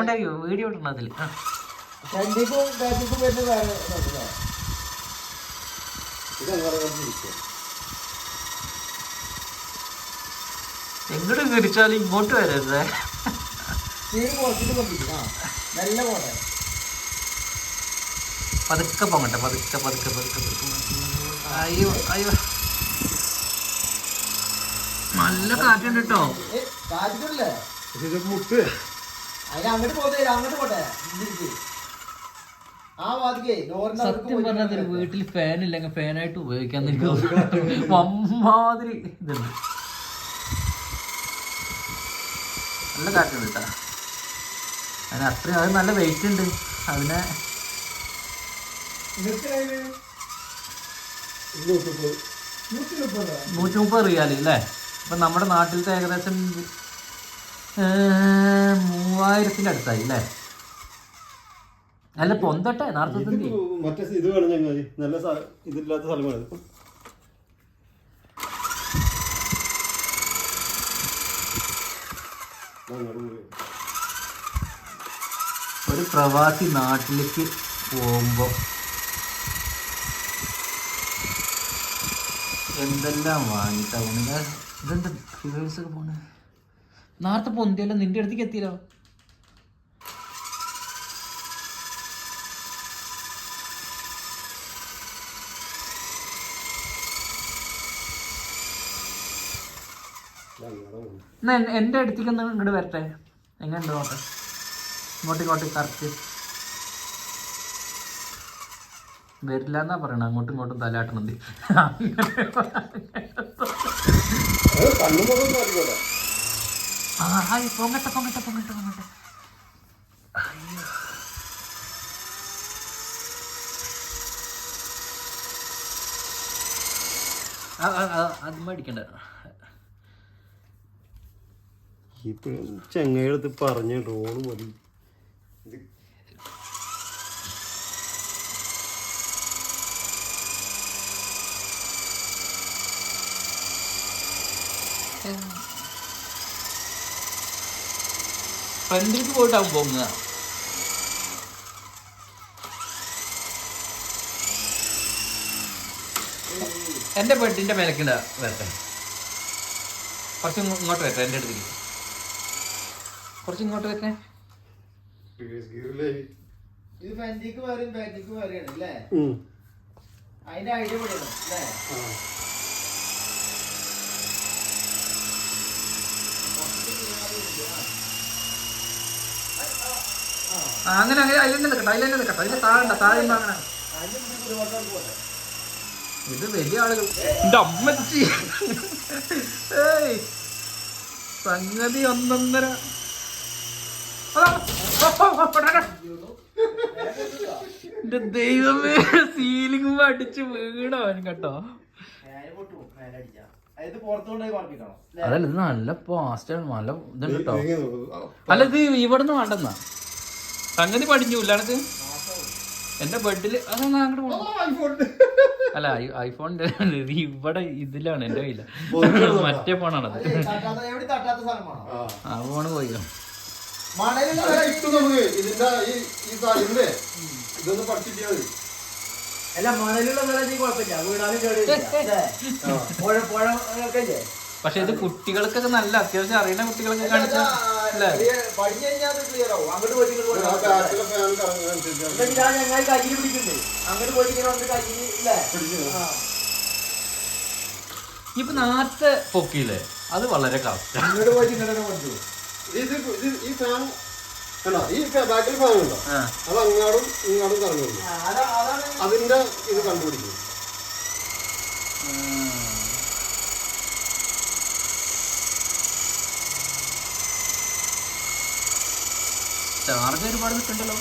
കൊണ്ടായിരിക്കും വീഡിയോ ഇടണം അതിൽ. എങ്ങോട്ട് തിരിച്ചാലും ഇങ്ങോട്ട് വരരുതേ. പതുക്കെ പോകട്ടെ, പതുക്കെ പതുക്കെ പതുക്കെ പതുക്കെ. അയ്യോ അയ്യോ, നല്ല കാറ്റുണ്ട് കേട്ടോ. സത്യം പറഞ്ഞാൽ വീട്ടിൽ ഫാൻ ഇല്ലെങ്കിൽ ഫാനായിട്ട് ഉപയോഗിക്കാൻ അമ്മാതിരി ഇതുണ്ട്. നല്ല കാറ്റുണ്ട് കേട്ടാ. അതിന് അത്രയും അത് നല്ല വെയിറ്റ് ഉണ്ട്. അതിനെ 130 റിയാൽ അല്ലേ? ഇപ്പം നമ്മുടെ നാട്ടിലത്തെ ഏകദേശം 3000 അടുത്തായി അല്ലേ? അല്ല പൊന്തട്ടെ നാർത്തത്തിന്റെ മറ്റേ ഇത് വേണം ചങ്ങാതി, നല്ല ഇതില്ലാത്ത സ്ഥലമാണ്. ഒരു പ്രവാസി നാട്ടിലേക്ക് പോകുമ്പോൾ എന്തെല്ലാം വാങ്ങിട്ടാ പോണേ. ഇതെന്താ ഫിവേഴ്സൊക്കെ പോണേ? നേരത്തെ പൊന്തിയല്ലോ, നിന്റെ അടുത്തേക്ക് എത്തിയല്ലോ. എന്നാ എൻ്റെ അടുത്തേക്ക് ഒന്ന് ഇങ്ങോട്ട് വരട്ടെ. എങ്ങനെയുണ്ട് നോട്ടെ, ഇങ്ങോട്ട് കറക്റ്റ് വരില്ല എന്നാ പറയണ. അങ്ങോട്ടും ഇങ്ങോട്ടും തലാട്ടണത്. പൊങ്ങട്ടെ പൊങ്ങട്ടെ പൊങ്ങട്ടെ പൊങ്ങട്ടെ. അത് മേടിക്കണ്ട. ചെങ്ങയെടുത്ത് പറഞ്ഞ ഡ്രോണ് മതി. ഫ്രണ്ടിലേക്ക് പോയിട്ടാവും പോകുക. എൻ്റെ ബെഡിൻ്റെ മേലക്കിണ്ട വരട്ടെ. കുറച്ച് ഇങ്ങോട്ട് വരട്ടെ, എൻ്റെ അടുത്തേക്ക് കുറച്ച് ഇങ്ങോട്ട് വരട്ടെ. അങ്ങനെ അങ്ങനെ അതിലെന്നെ നിൽക്കട്ടെ, അതിലെന്നെ നിൽക്കട്ടെ. അതിന്റെ താഴെ താഴെ അങ്ങനെ. ഇത് വലിയ ആളുകൾ. എന്റെ അമ്മച്ചി സംഗതി ഒന്നൊന്നര. എന്റെ ദൈവമേ, സീലിംഗ് അടിച്ച് വീണവൻ കേട്ടോ. അതല്ല, ഇത് നല്ല ഫാസ്റ്റാണ്, നല്ല ഇതുണ്ട് കേട്ടോ. അല്ല, ഇത് ഇവിടുന്ന് വേണ്ടെന്നാ സംഗതി പഠിഞ്ഞൂല്ല എനക്ക്. എന്റെ ബെഡില് അതെന്നാ അങ്ങോട്ട് പോകണം. അല്ല, ഐഫോണിന്റെ ഇവിടെ ഇതിലാണ് എന്റെ കയ്യില. മറ്റേ ഫോണാണത്. ആ ഫോണ് പോയോ? പക്ഷെ ഇത് കുട്ടികൾക്കൊക്കെ നല്ല അത്യാവശ്യം അറിയുന്ന കുട്ടികൾക്ക് കാണിച്ചാൽ ഇപ്പൊ നേരത്തെ പൊക്കിയില്ലേ, അത് വളരെ കറക്റ്റ്. ഈ ബാക്കിൽ ഭാഗമുണ്ടോ, അത് അങ്ങാടും ഇങ്ങാടും കറങ്ങുന്നു. അതിന്റെ ഇത് കണ്ടുപിടിക്കും. ചാർജ് ഒരുപാട് കിട്ടുണ്ടല്ലോ.